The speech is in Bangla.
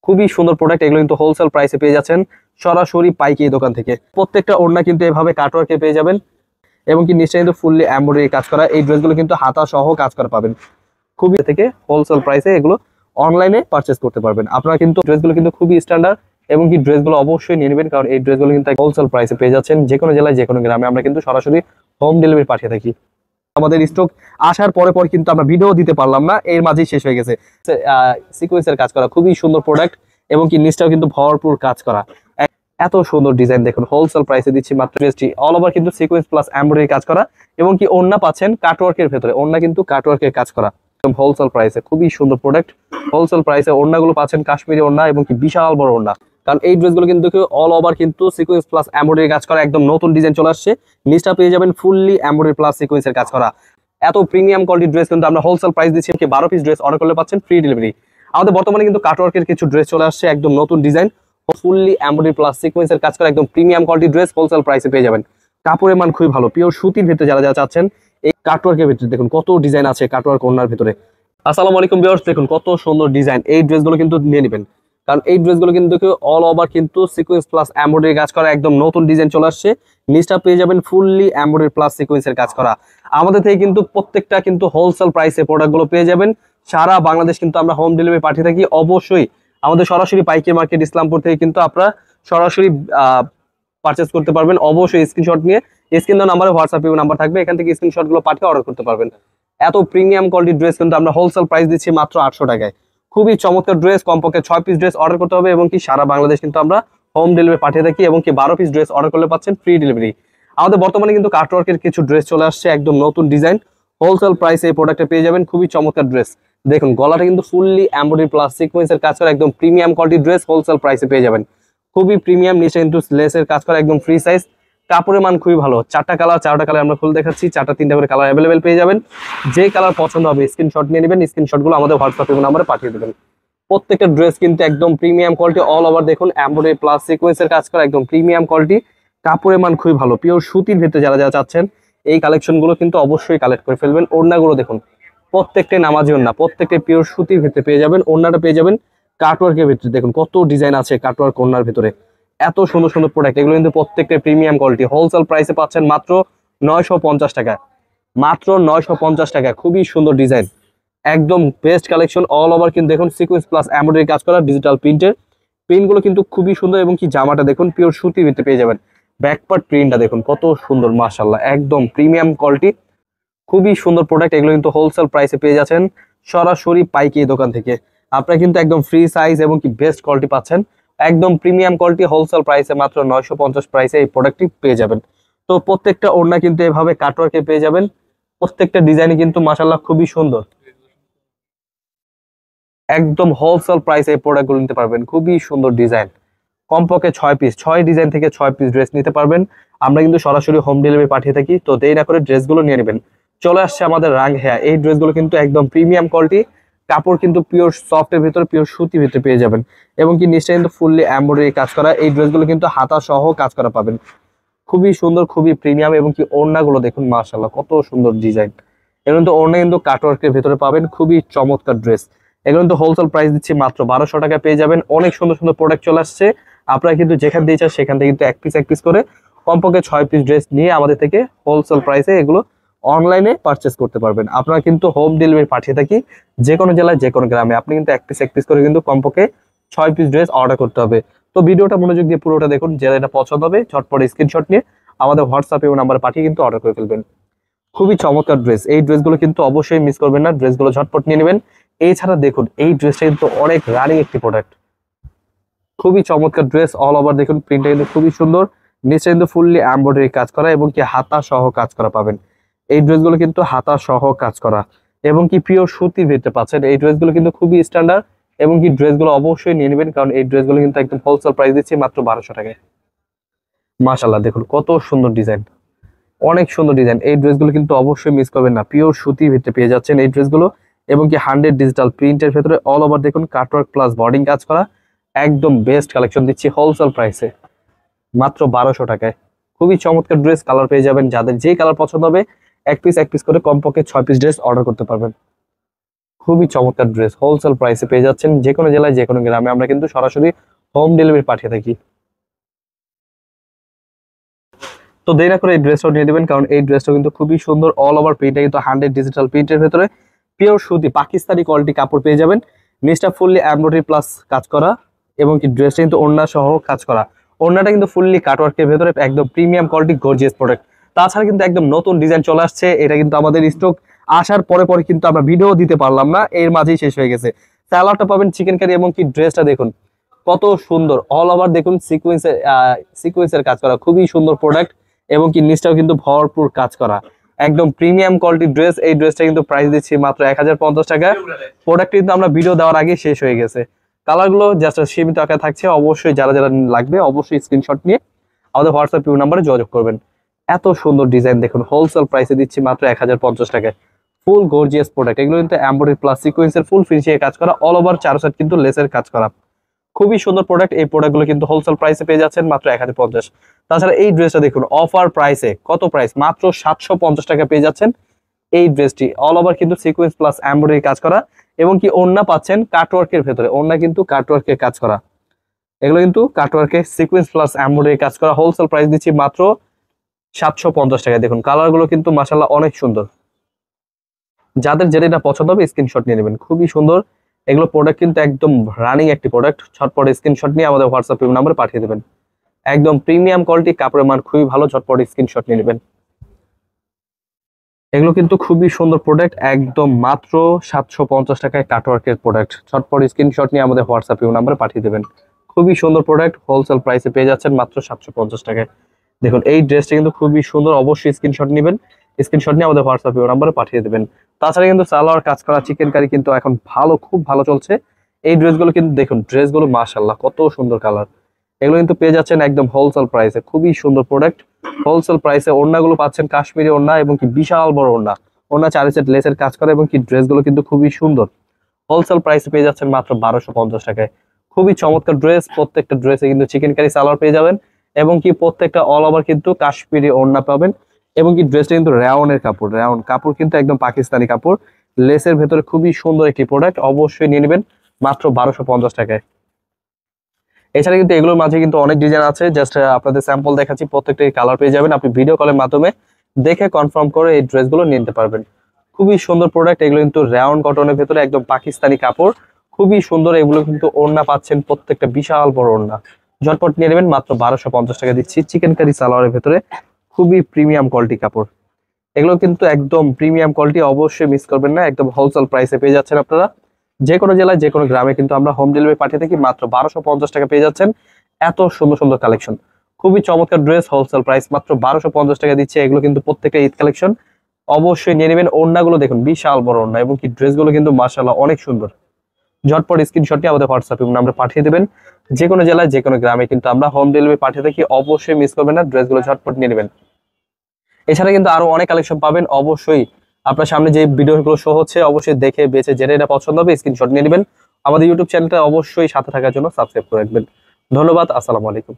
খুবই সুন্দর প্রোডাক্ট, এগুলো কিন্তু হোলসেল প্রাইসে পেয়ে যাচ্ছেন সরাসরি পাইকারি দোকান থেকে। প্রত্যেকটা ওড়না কিন্তু এভাবে কাটওয়ার্কে পেয়ে যাবেন এবং কি নিশ্চয়ই কিন্তু ফুললি এমব্রয়ডারি কাজ করা। এই ড্রেসগুলো কিন্তু হাতা সহ কাজ করা পাবেন খুবই থেকে হোলসেল প্রাইসে। এগুলো অনলাইনে পারচেস করতে পারবেন। আপনারা কিন্তু ড্রেসগুলো কিন্তু খুবই স্ট্যান্ডার্ড এবং কি ড্রেসগুলো অবশ্যই নিয়ে নেবেন, কারণ এই ড্রেসগুলো কিন্তু হোলসেল প্রাইসে পেয়ে যাচ্ছেন যে কোনো জেলায় যে কোনো গ্রামে। আমরা কিন্তু সরাসরি হোম ডেলিভারি পাঠিয়ে থাকি। আমাদের স্টক আসার পরে কিন্তু আমরা ভিডিও দিতে পারলাম না, এর মাঝেই শেষ হয়ে গেছে। সিকোয়েন্সের কাজ করা খুবই সুন্দর প্রোডাক্ট এবং কি নিচটাও কিন্তু ভরপুর কাজ করা। এত সুন্দর ডিজাইন দেখুন, হোলসেল প্রাইসে দিচ্ছি মাত্র। ড্রেসটি অল ওভার কিন্তু সিকোয়েন্স প্লাস এমব্রয়ডারি কাজ করা এবং কি ওড়না পাচ্ছেন কাটওয়ার্কের ভেতরে। ওড়না কিন্তু কাটওয়ার্কের কাজ করা হোলসেল প্রাইসে, খুবই সুন্দর প্রোডাক্ট। হোলসেল প্রাইসে ওড়নাগুলো পাচ্ছেন কাশ্মীরি ওড়না এবং কি বিশাল বড় ওড়না, কারণ এই ড্রেসগুলো কিন্তু অল ওভার কিন্তু সিকোয়েন্স প্লাস এমব্রয়ডারি কাজ করা। একদম নতুন ডিজাইন চলে আসছে, নিচটা পেয়ে যাবেন ফুললি এমব্রয়ডারি প্লাস সিকোয়েন্সের কাজ করা। এত প্রিমিয়াম কোয়ালিটির ড্রেস কিন্তু আমরা হোলসেল প্রাইস দিচ্ছি। 12 পিস ড্রেস অর্ডার করলে পাচ্ছেন ফ্রি ডেলিভারি। আমাদের বর্তমানে কিন্তু কাটওয়ার্কের কিছু ড্রেস চলে আসছে, একদম নতুন ডিজাইন, ফুললি এমব্রয়ডারি প্লাস সিকোয়েন্সের কাজ করা একদম প্রিমিয়াম কোয়ালিটির ড্রেস হোলসেল প্রাইসে পেয়ে যাবেন। কাপড়ের মান খুবই ভালো, পিওর সুতির ভিতরে যারা যারা চাচ্ছেন এই কাটওয়ার্কের ভিতরে দেখুন কত ডিজাইন আছে কাটওয়ার্ক ওড়নার ভিতরে। আসসালামু আলাইকুম ভিউয়ার্স, দেখুন কত সুন্দর ডিজাইন। এই ড্রেসগুলো কিন্তু নিয়ে নেবেন, কারণ এই ড্রেসগুলো কিন্তু অল ওভার কিন্তু সিকোয়েন্স প্লাস এমব্রয়ডারি কাজ করা একদম নতুন ডিজাইন চলে আসছে। নিচটা পেয়ে যাবেন ফুললি এমব্রয়ডারি প্লাস সিকোয়েন্সের কাজ করা। আমাদের থেকে কিন্তু প্রত্যেকটা কিন্তু হোলসেল প্রাইসে প্রোডাক্টগুলো পেয়ে যাবেন। সারা বাংলাদেশ কিন্তু আমরা হোম ডেলিভারি পাঠিয়ে থাকি। অবশ্যই আমাদের সরাসরি পাইকারি মার্কেট ইসলামপুর থেকে কিন্তু আপনারা সরাসরি পারচেস করতে পারবেন। অবশ্যই স্ক্রিনশট নিয়ে স্ক্রিন দেওয়া নাম্বারে হোয়াটসঅ্যাপ নাম্বার থাকবে, এখান থেকে স্ক্রিনশটগুলো পাঠিয়ে অর্ডার করতে পারবেন। এত প্রিমিয়াম কোয়ালিটির ড্রেস কিন্তু আমরা হোলসেল প্রাইস দিচ্ছি মাত্র 800 টাকায়। খুবই চমৎকার ড্রেস, কমপক্ষে 6 পিস ড্রেস অর্ডার করতে হবে এবং কি সারা বাংলাদেশ কিন্তু আমরা হোম ডেলিভারি পাঠিয়ে থাকি এবং কি 12 পিস ড্রেস অর্ডার করলে পাচ্ছেন ফ্রি ডেলিভারি। আমাদের বর্তমানে কিন্তু কাটওয়ার্কের কিছু ড্রেস চলে আসছে, একদম নতুন ডিজাইন, হোলসেল প্রাইসে এই প্রোডাক্টে পেয়ে যাবেন। খুবই চমৎকার ড্রেস দেখুন, গলাটা কিন্তু ফুললি এমব্রয়ডারি প্লাস সিকোয়েন্সের কাজ করা একদম প্রিমিয়াম কোয়ালিটির ড্রেস হোলসেল প্রাইসে পেয়ে যাবেন। খুবই প্রিমিয়াম, নিচে কিন্তু লেসের কাজ করা একদম ফ্রি সাইজ। কাপড়ের মান খুবই ভালো। 4টা কালার, 4টা কালার আমরা খুলে দেখাচ্ছি। 4টা 3টা করে কালার অ্যাভেলেবেল পেয়ে যাবেন। যে কালার পছন্দ হবে স্ক্রিনশট নিয়ে নেবেন, স্ক্রিনশটগুলো আমাদের হোয়াটসঅ্যাপ নাম্বারে পাঠিয়ে দেবেন। প্রত্যেকটা ড্রেস কিন্তু একদম প্রিমিয়াম কোয়ালিটি, অল ওভার দেখুন এমব্রয়ডারি প্লাস সিকোয়েন্সের কাজ করা একদম প্রিমিয়াম কোয়ালিটি। কাপড়ের মান খুবই ভালো, পিওর সুতির ভিতরে যারা যারা চাচ্ছেন এই কালেকশনগুলো কিন্তু অবশ্যই কালেক্ট করে ফেলবেন। ওড়নাগুলো দেখুন, প্রত্যেকটাই নামাজি ওড়না, প্রত্যেকটাই পিওর সুতির ভিতরে পেয়ে যাবেন। ওড়নাটা পেয়ে যাবেন কাটওয়ার্কের ভিতরে, দেখুন কত ডিজাইন আছে কাটওয়ার্ক ওড়নার ভিতরে। এত সুন্দর সুন্দর প্রোডাক্ট, এগুলো কিন্তু প্রত্যেকটা প্রিমিয়াম কোয়ালিটি। হোলসেল প্রাইসে পাচ্ছেন মাত্র 950 টাকা, মাত্র 950 টাকা। খুবই সুন্দর ডিজাইন, একদম বেস্ট কালেকশন। অল ওভার কিন্তু দেখুন সিকোয়েন্স প্লাস এমব্রয়ডারি কাজ করা ডিজিটাল প্রিন্টের। প্রিন্টগুলো কিন্তু খুবই সুন্দর এবং কি জামাটা দেখুন পিওর সুতির ভিতরে পেয়ে যাবেন। ব্যাকপার্ট প্রিন্টটা দেখুন কত সুন্দর, মাশাআল্লাহ, একদম প্রিমিয়াম কোয়ালিটি। খুবই সুন্দর প্রোডাক্ট, এগুলো কিন্তু হোলসেল প্রাইসে পেয়ে যাচ্ছেন সরাসরি পাইকারি দোকান থেকে। আপনারা কিন্তু একদম ফ্রি সাইজ এবং কি বেস্ট কোয়ালিটি পাচ্ছেন, একদম প্রিমিয়াম কোয়ালিটি হোলসেল প্রাইসে মাত্র 950 প্রাইসে এই প্রোডাক্টটি পেয়ে যাবেন। তো প্রত্যেকটা ওড়না কিন্তু এভাবে কাটওয়ার্কে পেয়ে যাবেন। প্রত্যেকটা ডিজাইনই কিন্তু মাশাআল্লাহ খুবই সুন্দর। একদম হোলসেল প্রাইসে এই প্রোডাক্টগুলো নিতে পারবেন। খুবই সুন্দর ডিজাইন, কমপক্ষে 6 পিস, 6 ডিজাইন থেকে 6 পিস ড্রেস নিতে পারবেন। আমরা কিন্তু সরাসরি হোম ডেলিভারি পাঠিয়ে থাকি। তো দেরি না করে ড্রেসগুলো নিয়ে নেবেন। চলে আসছে আমাদের রাং হেয়ার। এই ড্রেসগুলো কিন্তু একদম প্রিমিয়াম কোয়ালিটি, কাপড় কিন্তু পিওর সফটের ভিতরে, পিওর সুতির ভিতরে পেয়ে যাবেন এবং কি নিচে কিন্তু ফুললি এমব্রয়ডারি কাজ করা। এই ড্রেসগুলো কিন্তু হাতা সহ কাজ করা পাবেন। খুবই সুন্দর, খুবই প্রিমিয়াম এবং কি ওড়নাগুলো দেখুন মাশাআল্লাহ কত সুন্দর ডিজাইন। এগুলো কিন্তু ওড়না কিন্তু কাটওয়ার্কের ভিতরে পাবেন। খুবই চমৎকার ড্রেস, এগুলো কিন্তু হোলসেল প্রাইস দিচ্ছি মাত্র 1200 টাকা পেয়ে যাবেন। অনেক সুন্দর সুন্দর প্রোডাক্ট চলে আসছে। আপনারা কিন্তু যেখান দিয়ে চান সেখান থেকে কিন্তু এক পিস করে কমপক্ষে 6 পিস ড্রেস নিয়ে আমাদের থেকে হোলসেল প্রাইসে এগুলো অনলাইনে পারচেস করতে পারবেন। আপনারা কিন্তু হোম ডেলিভারি পাঠিয়ে থাকি যে কোনো জেলায় যে কোনো গ্রামে। আপনি কিন্তু এক পিস করে কিন্তু কমপক্ষে 6 পিস ড্রেস অর্ডার করতে হবে। তো ভিডিওটা মনোযোগ দিয়ে পুরোটা দেখুন, যেটা এটা পছন্দ হবে ঝটপট স্ক্রিনশট নিয়ে আমাদের হোয়াটসঅ্যাপে নাম্বারে পাঠিয়ে কিন্তু অর্ডার করে ফেলবেন। খুবই চমৎকার ড্রেস, এই ড্রেসগুলো কিন্তু অবশ্যই মিস করবেন না। ড্রেসগুলো ঝটপট নিয়ে নেবেন। এছাড়া দেখুন এই ড্রেসটা কিন্তু অনেক রানিং একটি প্রোডাক্ট, খুবই চমৎকার ড্রেস। অল ওভার দেখুন প্রিন্টটা কিন্তু খুবই সুন্দর, নিচে কিন্তু ফুললি এমব্রয়ডারি কাজ করা এবং কি হাতা সহ কাজ করা পাবেন। এই ড্রেসগুলো কিন্তু হাতা সহ কাজ করা এবং কি পিওর সুতির ভিতরে পাচ্ছেন। এই ড্রেসগুলো কিন্তু খুবই স্ট্যান্ডার্ড এবং কি ড্রেসগুলো অবশ্যই নিয়ে নেবেন, কারণ এই ড্রেসগুলো কিন্তু একদম হোলসেল প্রাইস দিচ্ছি মাত্র 1200 টাকায়। মাশাআল্লাহ দেখুন কত সুন্দর ডিজাইন, অনেক সুন্দর ডিজাইন। এই ড্রেসগুলো কিন্তু অবশ্যই মিস করবেন না। পিওর সুতির ভিতরে পেয়ে যাচ্ছেন এই ড্রেসগুলো এবং কি 100 ডিজিটাল প্রিন্টের ভেতরে। অল ওভার দেখুন কাটওয়ার্ক প্লাস বর্ডিং কাজ করা, একদম বেস্ট কালেকশন দিচ্ছি হোলসেল প্রাইসে মাত্র 1200 টাকায়। খুবই চমৎকার ড্রেস, কালার পেয়ে যাবেন। যাদের যে কালার পছন্দ হবে এক পিস করে কমপক্ষে 6 পিস ড্রেস অর্ডার করতে পারবেন। খুবই চমৎকার ড্রেস হোলসেল প্রাইসে পেয়ে যাচ্ছেন, যে কোনো জেলায় যে কোনো গ্রামে আমরা কিন্তু সরাসরি হোম ডেলিভারি পাঠিয়ে থাকি। তো দেরি না করে এই ড্রেসটাও নিয়ে নেবেন, কারণ এই ড্রেসটা কিন্তু খুবই সুন্দর। অল ওভার প্রিন্টে কিন্তু 100 ডিজিটাল প্রিন্টের ভেতরে পিওর সুতি পাকিস্তানি কোয়ালিটি কাপড় পেয়ে যাবেন। নিচটা ফুললি এমব্রয়ডারি প্লাস কাজ করা, এবং কি ড্রেসটা কিন্তু ওড়না সহ কাজ করা। ওড়নাটা কিন্তু ফুললি কাটওয়ার্কের ভেতরে একদম প্রিমিয়াম কোয়ালিটি গর্জিয়াস প্রোডাক্ট। তাছাড়া কিন্তু একদম নতুন ডিজাইন চলে আসছে, এটা কিন্তু আমাদের স্টক আসার পরে পরে কিন্তু আমরা ভিডিও দিতে পারলাম না, এর মাঝেই শেষ হয়ে গেছে। স্যালাডটা পাবেন চিকেন কারি, এবং কি ড্রেসটা দেখুন কত সুন্দর। অল ওভার দেখুন সিকোয়েন্সের কাজ করা, খুবই সুন্দর প্রোডাক্ট, এবং কি নিচটাও কিন্তু ভরপুর কাজ করা, একদম প্রিমিয়াম কোয়ালিটির ড্রেস। এই ড্রেসটা কিন্তু প্রাইস দিচ্ছি মাত্র 1050 টাকা। প্রোডাক্ট কিন্তু আমরা ভিডিও দেওয়ার আগে শেষ হয়ে গেছে। কালারগুলো জাস্ট সীমিত আকারে থাকছে, অবশ্যই যারা যারা লাগবে অবশ্যই স্ক্রিনশট নিয়ে আমাদের হোয়াটসঅ্যাপ নাম্বারে যোগাযোগ করবেন। এত সুন্দর ডিজাইন দেখুন, হোলসেল প্রাইসে দিচ্ছি মাত্র 1050 টাকায়। ফুল গর্জিয়াস প্রোডাক্ট, এগুলো কিন্তু এমব্রয়ডারি প্লাস সিকোয়েন্সের ফুল ফিনিশিং এর কাজ করা, অল ওভার চারো সাইড কিন্তু লেসের কাজ করা, খুবই সুন্দর প্রোডাক্ট। এই প্রোডাক্টগুলো কিন্তু হোলসেল প্রাইসে পেয়ে যাচ্ছেন মাত্র 1050। তাছাড়া এই ড্রেসটা দেখুন অফার প্রাইসে, কত প্রাইস, মাত্র 750 টাকা পেয়ে যাচ্ছেন এই ড্রেসটি। অল ওভার কিন্তু সিকোয়েন্স প্লাস এমব্রয়ডারি কাজ করা, এবং কি ওড়না পাচ্ছেন কাটওয়ার্কের ভেতরে, ওড়না কিন্তু কাটওয়ার্কের কাজ করা, এগুলো কিন্তু কাটওয়ার্কে সিকোয়েন্স প্লাস এমব্রয়ডারি কাজ করা। হোলসেল প্রাইস দিচ্ছি মাত্র 750 টাকায়। দেখুন কালারগুলো কিন্তু মাশাআল্লাহ অনেক সুন্দর, যাদের যেটা পছন্দ হবে স্ক্রিনশট নিয়ে নেবেন, খুবই সুন্দর। এগুলো প্রোডাক্ট কিন্তু একদম রানিং একটি প্রোডাক্ট, ঝটপট স্ক্রিনশট নিয়ে আমাদের হোয়াটসঅ্যাপ নাম্বারে পাঠিয়ে দেবেন। একদম প্রিমিয়াম কোয়ালিটি, কাপড়ের মান খুবই ভালো, ঝটপট স্ক্রিনশট নিয়ে নেবেন। এগুলো কিন্তু খুবই সুন্দর প্রোডাক্ট, একদম মাত্র 750 টাকায় কাটওয়ার্কের প্রোডাক্ট। ঝটপট স্ক্রিনশট নিয়ে আমাদের হোয়াটসঅ্যাপ নাম্বারে পাঠিয়ে দেবেন। খুবই সুন্দর প্রোডাক্ট, হোলসেল প্রাইসে পেয়ে যাচ্ছেন মাত্র 750 টাকায়। দেখুন এই ড্রেসটা কিন্তু খুবই সুন্দর, অবশ্যই স্ক্রিনশট নেবেন, স্ক্রিনশট নিয়ে আমাদের হোয়াটসঅ্যাপ নাম্বারে পাঠিয়ে দেবেন। তাছাড়া কিন্তু সালোয়ার কাজ করা চিকেন কারি কিন্তু এখন ভালো, খুব ভালো চলছে। এই ড্রেসগুলো কিন্তু দেখুন, ড্রেসগুলো মাশাআল্লাহ কত সুন্দর কালার। এগুলো কিন্তু পেয়ে যাচ্ছেন একদম হোলসেল প্রাইসে, খুবই সুন্দর প্রোডাক্ট। হোলসেল প্রাইসে ওড়নাগুলো পাচ্ছেন কাশ্মীরি ওড়না, এবং কি বিশাল বড় ওড়না, ওড়না চারি সেট লেসের কাজ করে, এবং কি ড্রেসগুলো কিন্তু খুবই সুন্দর। হোলসেল প্রাইসে পেয়ে যাচ্ছেন মাত্র 1250 টাকায়। খুবই চমৎকার ড্রেস, প্রত্যেকটা ড্রেসে কিন্তু চিকেন কারি সালোয়ার পেয়ে যাবেন, এবং কি প্রত্যেকটা অল ওভার কিন্তু কাশ্মীরি ওড়না পাবেন, এবং কি ড্রেসটা কিন্তু রেওনের কাপড়, রেওন কাপড় কিন্তু একদম পাকিস্তানি কাপড়, লেসের ভেতরে খুবই সুন্দর একটি প্রোডাক্ট। অবশ্যই নিয়ে নেবেন মাত্র 1250 টাকায়। এছাড়া কিন্তু এগুলোর মাঝে কিন্তু অনেক ডিজাইন আছে, জাস্ট আপনাদের স্যাম্পল দেখাচ্ছি, প্রত্যেকটা কালার পেয়ে যাবেন। আপনি ভিডিও কলের মাধ্যমে দেখে কনফার্ম করে এই ড্রেসগুলো নিতে পারবেন। খুবই সুন্দর প্রোডাক্ট, এগুলো কিন্তু রেওন কটনের ভেতরে একদম পাকিস্তানি কাপড়, খুবই সুন্দর। এগুলো কিন্তু ওড়না পাচ্ছেন প্রত্যেকটা বিশাল বড় ওড়না, ঝটপট নিয়ে নেবেন মাত্র 1250 টাকা দিচ্ছি। চিকেন কারি সালোয়ারের ভেতরে খুবই প্রিমিয়াম কোয়ালিটি কাপড়, এগুলো কিন্তু একদম প্রিমিয়াম কোয়ালিটি, অবশ্যই মিস করবেন না। একদম হোলসেল প্রাইসে পেয়ে যাচ্ছেন আপনারা, যে কোনো জেলায় যে কোনো গ্রামে কিন্তু আমরা হোম ডেলিভারি পাঠিয়ে থাকি। মাত্র 1250 টাকা পেয়ে যাচ্ছেন এত সুন্দর সুন্দর কালেকশন, খুবই চমৎকার ড্রেস। হোলসেল প্রাইস মাত্র 1250 টাকা দিচ্ছে। এগুলো কিন্তু প্রত্যেকটা ঈদ কালেকশন, অবশ্যই নিয়ে নেবেন। ওড়নাগুলো দেখুন বিশাল বড় ওড়না, এবং কি ড্রেসগুলো কিন্তু মাশাআল্লাহ অনেক সুন্দর। ঝটপট স্ক্রিনশটটি আমাদের হোয়াটসঅ্যাপ আমরা পাঠিয়ে দেবেন। যে কোনো জেলায় যে কোনো গ্রামে কিন্তু আমরা হোম ডেলিভারি পাঠিয়ে থাকি, অবশ্যই মিস করবেন না, ড্রেসগুলো ঝটপট নিয়ে নেবেন। এছাড়া কিন্তু আরো অনেক কালেকশন পাবেন, অবশ্যই আপনার সামনে যে ভিডিওগুলো শো হচ্ছে অবশ্যই দেখে বেছে যেটা এটা পছন্দ হবে স্ক্রিনশট নিয়ে নেবেন। আমাদের ইউটিউব চ্যানেলটা অবশ্যই সাথে থাকার জন্য সাবস্ক্রাইব করে রাখবেন। ধন্যবাদ, আসসালামু আলাইকুম।